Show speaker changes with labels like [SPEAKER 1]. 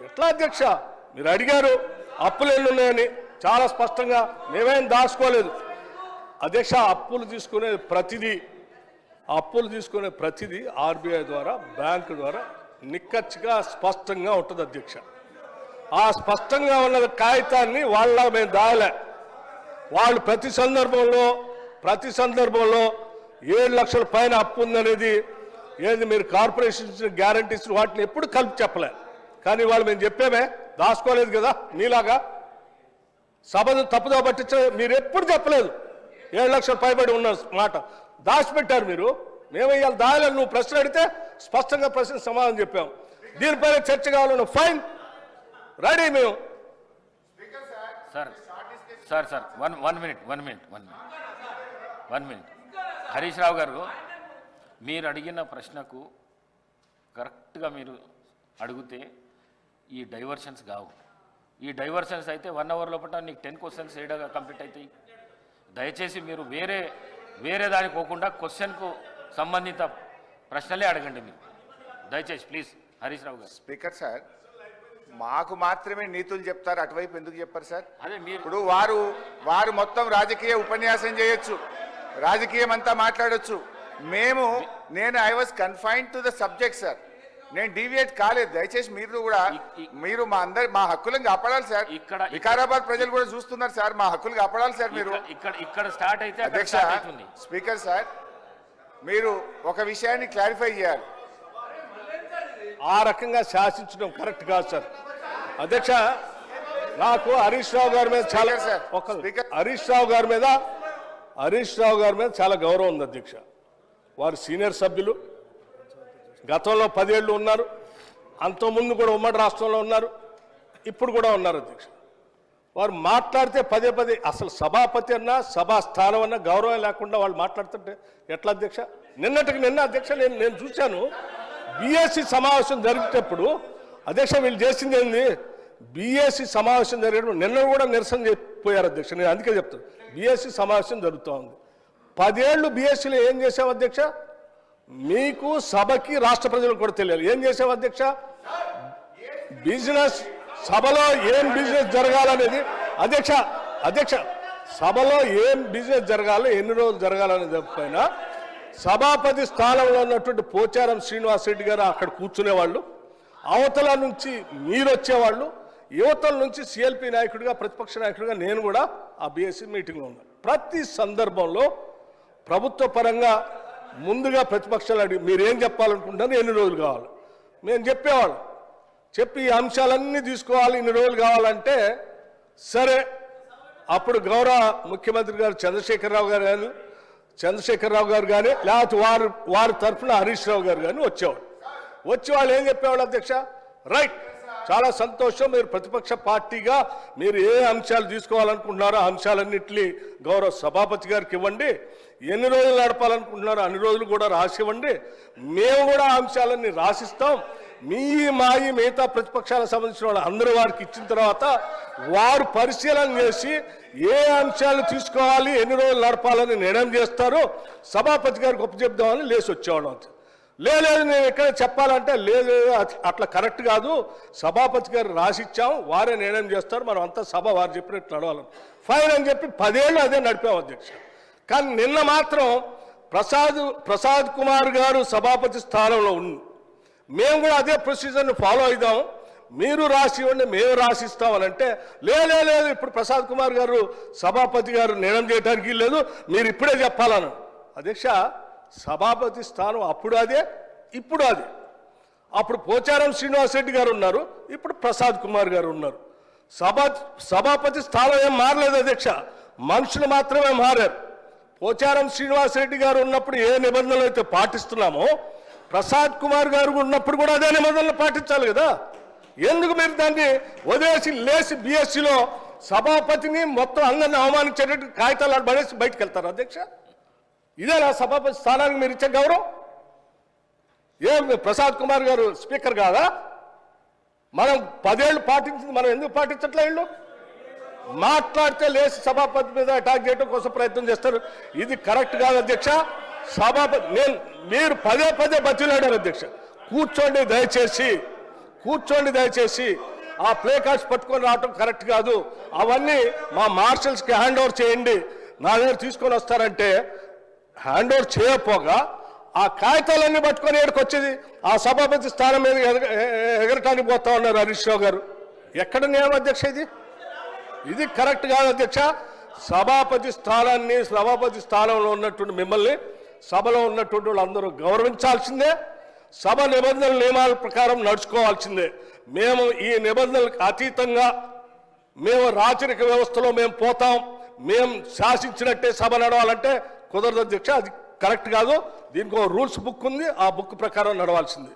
[SPEAKER 1] ఎట్లా అధ్యక్ష? మీరు అడిగారు అప్పులు ఎన్ని ఉన్నాయని, చాలా స్పష్టంగా మేమేం దాచుకోలేదు అధ్యక్ష. అప్పులు తీసుకునే ప్రతిదీ ఆర్బీఐ ద్వారా, బ్యాంకు ద్వారా నిక్కచ్చిగా స్పష్టంగా ఉంటుంది అధ్యక్ష. ఆ స్పష్టంగా ఉన్న కాగితాన్ని వాళ్ళ మేము దాయలే. వాళ్ళు ప్రతి సందర్భంలో 7 లక్షల పైన అప్పు ఉందనేది ఏది మీరు కార్పొరేషన్ ఇచ్చిన గ్యారంటీస్ వాటిని ఎప్పుడు కలిపి చెప్పలే. కానీ వాళ్ళు మేము చెప్పామే, దాచుకోలేదు కదా. మీలాగా సభను తప్పుదో పట్టించ మీరు ఎప్పుడు చెప్పలేదు. 7 లక్షల పైబడి ఉన్న మాట దాచిపెట్టారు మీరు. మేము ఇవాళ దాయలేదు. నువ్వు ప్రశ్న అడిగితే స్పష్టంగా ప్రశ్న సమాధానం చెప్పాం. దీనిపైన చర్చ కావాలన్నా ఫైన్, రెడీ మేము.
[SPEAKER 2] Sir one minute Harish Rao గారు, మీరు అడిగిన ప్రశ్నకు కరెక్ట్గా మీరు అడిగితే ఈ డైవర్షన్స్ కావు. ఈ డైవర్షన్స్ అయితే 1 అవర్ లోపల నీకు 10 క్వశ్చన్స్ ఏడాగా కంప్లీట్ అవుతాయి. దయచేసి మీరు వేరే దానికి పోకుండా క్వశ్చన్కు సంబంధిత ప్రశ్నలే అడగండి. మీరు దయచేసి ప్లీజ్. హరీష్ రావు గారు.
[SPEAKER 3] స్పీకర్ సార్, మాకు మాత్రమే నీతులు చెప్తారు, అటువైపు ఎందుకు చెప్పారు సార్?
[SPEAKER 2] అదే మీరు
[SPEAKER 3] ఇప్పుడు వారు మొత్తం రాజకీయ ఉపన్యాసం చేయొచ్చు, రాజకీయం అంతా మాట్లాడొచ్చు. నేను I was confined to the subject sir. నేను డీవియేట్ కాలేదు. దయచేసి మీరు మా హక్కులను కాపాడాలి సార్. వికారాబాద్ ప్రజలు కూడా చూస్తున్నారు సార్, మా హక్కులు కాపాడాలి సార్. మీరు
[SPEAKER 2] ఇక్కడ స్టార్ట్ అయితే
[SPEAKER 3] అధ్యక్ష, స్పీకర్ సార్, మీరు ఒక విషయాన్ని క్లారిఫై చేయాలి.
[SPEAKER 1] ఆ రకంగా శాసించడం కరెక్ట్ కాదు సార్. అధ్యక్ష, నాకు హరీష్ రావు గారి మీద చాలా హరీష్ రావు గారి మీద చాలా గౌరవం ఉంది అధ్యక్ష. వారు సీనియర్ సభ్యులు, గతంలో 10 ఏళ్ళు ఉన్నారు, అంతకుముందు కూడా ఉమ్మడి రాష్ట్రంలో ఉన్నారు, ఇప్పుడు కూడా ఉన్నారు అధ్యక్ష. వారు మాట్లాడితే పదే అసలు సభాపతి అన్నా సభా స్థానం అన్నా గౌరవం లేకుండా వాళ్ళు మాట్లాడుతుంటే ఎట్లా అధ్యక్ష? నిన్న అధ్యక్ష నేను చూశాను, బీఎస్సీ సమావేశం జరిగేటప్పుడు అధ్యక్ష వీళ్ళు చేసింది ఏంది? బీఎస్సీ సమావేశం జరిగేటప్పుడు నిన్న కూడా నిరసన చెప్పిపోయారు అధ్యక్ష. నేను అందుకే చెప్తాను, బీఎస్సీ సమావేశం జరుగుతూ ఉంది. 10 ఏళ్ళు బీఎస్సీలో ఏం చేసావు అధ్యక్ష? మీకు సభకి రాష్ట్ర ప్రజలకు కూడా తెలియాలి. ఏం చేసావు అధ్యక్ష? బిజినెస్ సభలో ఏం బిజినెస్ జరగాలనేది అధ్యక్ష సభలో ఏం బిజినెస్ జరగాలి, ఎన్ని రోజులు జరగాలనేది పైన సభాపతి స్థానంలో ఉన్నటువంటి పోచారం శ్రీనివాస్ రెడ్డి గారు అక్కడ కూర్చునేవాళ్ళు, అవతల నుంచి మీరు వచ్చేవాళ్ళు, యువతల నుంచి సిఎల్పి నాయకుడిగా, ప్రతిపక్ష నాయకుడిగా నేను కూడా ఆ బీఎస్సీ మీటింగ్లో ఉన్నాను. ప్రతి సందర్భంలో ప్రభుత్వ పరంగా ముందుగా ప్రతిపక్షాలు అడిగి మీరేం చెప్పాలనుకుంటారు, ఎన్ని రోజులు కావాలి మేము చెప్పేవాళ్ళం. చెప్పి ఈ అంశాలన్నీ తీసుకోవాలి, ఇన్ని రోజులు కావాలంటే సరే. అప్పుడు గౌరవ ముఖ్యమంత్రి గారు చంద్రశేఖరరావు గారు కానీ లేకపోతే వారి తరఫున హరీష్ రావు గారు కానీ వచ్చి వాళ్ళు ఏం చెప్పేవాళ్ళు అధ్యక్ష? రైట్, చాలా సంతోషం, మీరు ప్రతిపక్ష పార్టీగా మీరు ఏ అంశాలు తీసుకోవాలనుకుంటున్నారో ఆ అంశాలన్నింటినీ గౌరవ సభాపతి గారికి ఇవ్వండి, ఎన్ని రోజులు నడపాలనుకుంటున్నారో అన్ని రోజులు కూడా రాసివ్వండి, మేము కూడా ఆ అంశాలన్నీ రాసిస్తాం. మిగతా ప్రతిపక్షాలకు సంబంధించిన వాళ్ళు అందరూ వారికి ఇచ్చిన తర్వాత వారు పరిశీలన చేసి ఏ అంశాలు తీసుకోవాలి, ఎన్ని రోజులు నడపాలని నిర్ణయం చేస్తారో సభాపతి గారికి ఒప్పచెప్దామని లేచి వచ్చేవాళ్ళం. లేదు నేను ఎక్కడ చెప్పాలంటే లేదు, అట్లా కరెక్ట్ కాదు, సభాపతి గారు రాసిచ్చాం, వారే నిర్ణయం చేస్తారు, మనం అంతా సభ వారు చెప్పినట్టు నడవాలి. ఫైన్ అని చెప్పి 10 ఏళ్ళు అదే నడిపాం అధ్యక్ష. కానీ నిన్న మాత్రం ప్రసాద్ కుమార్ గారు సభాపతి స్థానంలో ఉంది, మేము కూడా అదే ప్రొసీజర్ని ఫాలో అవుదాం, మీరు రాసి ఇవ్వండి మేము రాసిస్తామని అంటే లేదు ఇప్పుడు ప్రసాద్ కుమార్ గారు సభాపతి గారు నిర్ణయం చేయడానికి లేదు, మీరు ఇప్పుడే చెప్పాలను. అధ్యక్ష, సభాపతి స్థానం అప్పుడు అదే ఇప్పుడు అదే. అప్పుడు పోచారం శ్రీనివాస్ రెడ్డి గారు ఉన్నారు, ఇప్పుడు ప్రసాద్ కుమార్ గారు ఉన్నారు. సభాపతి స్థానం ఏం మారలేదు అధ్యక్ష, మనుషులు మాత్రమే మారారు. పోచారం శ్రీనివాస్ రెడ్డి గారు ఉన్నప్పుడు ఏ నిబంధనలు అయితే పాటిస్తున్నామో ప్రసాద్ కుమార్ గారు ఉన్నప్పుడు కూడా అదే నిబంధనలు పాటించాలి కదా. ఎందుకు మీరు దాన్ని వదిలేసి లేచి బీఎస్సీలో సభాపతిని మొత్తం అందరిని అవమానించేటట్టు కాగితాలు పడేసి బయటకు వెళ్తారు అధ్యక్ష? ఇదే నా సభాపతి స్థానానికి మీరు ఇచ్చే గౌరవం? ఏం ప్రసాద్ కుమార్ గారు స్పీకర్ కాదా? మనం 10 ఏళ్ళు పాటించింది మనం ఎందుకు పాటించట్లే? వీళ్ళు మాట్లాడితే లేచి సభాపతి మీద అటాక్ చేయడం కోసం ప్రయత్నం చేస్తారు. ఇది కరెక్ట్ కాదు అధ్యక్ష. సభాపతి మీరు పదే బతిలాడారు అధ్యక్ష, కూర్చోండి దయచేసి కూర్చోండి దయచేసి. ఆ ప్లే కార్డ్స్ పట్టుకొని రావటం కరెక్ట్ కాదు. అవన్నీ మా మార్షల్స్కి హ్యాండ్ ఓవర్ చేయండి, నా దగ్గర తీసుకొని వస్తారంటే హ్యాండ్ ఓవర్ చేయకపోగా ఆ కాగితాలన్నీ పట్టుకొని ఏడుకు వచ్చేది ఆ సభాపతి స్థానం మీద ఎగరటానికి పోతా ఉన్నారు హరీష్ రావు గారు. ఎక్కడ నియమం అధ్యక్ష ఇది? ఇది కరెక్ట్ కాదు అధ్యక్ష. సభాపతి స్థానంలో ఉన్నటువంటి మిమ్మల్ని సభలో ఉన్నటువంటి వాళ్ళందరూ గౌరవించాల్సిందే, సభ నిబంధనల నియమాల ప్రకారం నడుచుకోవాల్సిందే. మేము ఈ నిబంధనలకు అతీతంగా మేము రాచరిక వ్యవస్థలో మేము పోతాం, మేము శాసించినట్టే సభ నడవాలంటే కుదరదు అధ్యక్ష. అది కరెక్ట్ కాదు. దీనికి ఒక రూల్స్ బుక్ ఉంది, ఆ బుక్ ప్రకారం నడవాల్సింది.